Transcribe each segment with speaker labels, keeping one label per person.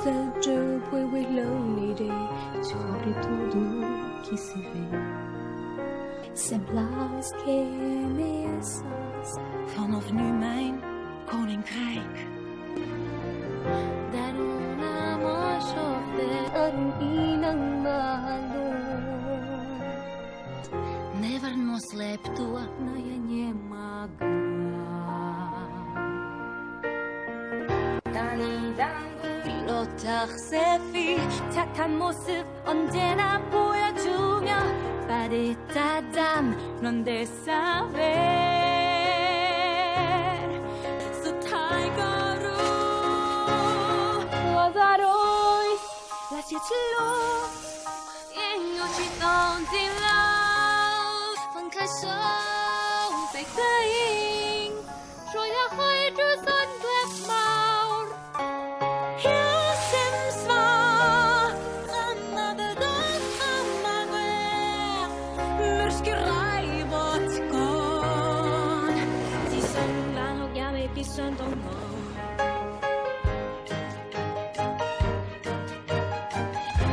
Speaker 1: Cedro foi lonely day sobre tudo que se vê. Semblars kemesos
Speaker 2: vanaf nu mijn koninkrijk.
Speaker 1: Daruna mo sofre ang inang mahalon.
Speaker 2: Never mo sleptua
Speaker 1: na ja nie mogę.
Speaker 2: 로 taksefi 착한 모습 언제나 보여주며 빠릿하담 넌 saber 수탈거루 와다로이 라시칠로 인요치 던질러 분카쇼 백다잉 조야 허이주 선글라스 마을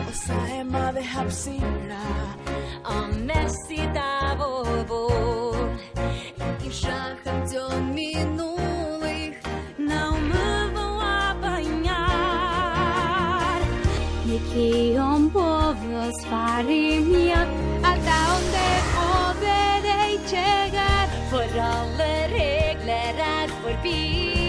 Speaker 3: Osaema de hapsira
Speaker 2: Месіда вовор і шахом дзьон минулих наумывала баняр
Speaker 1: Який он повез farimia
Speaker 2: Hasta donde poder llegar För alla regler är förbi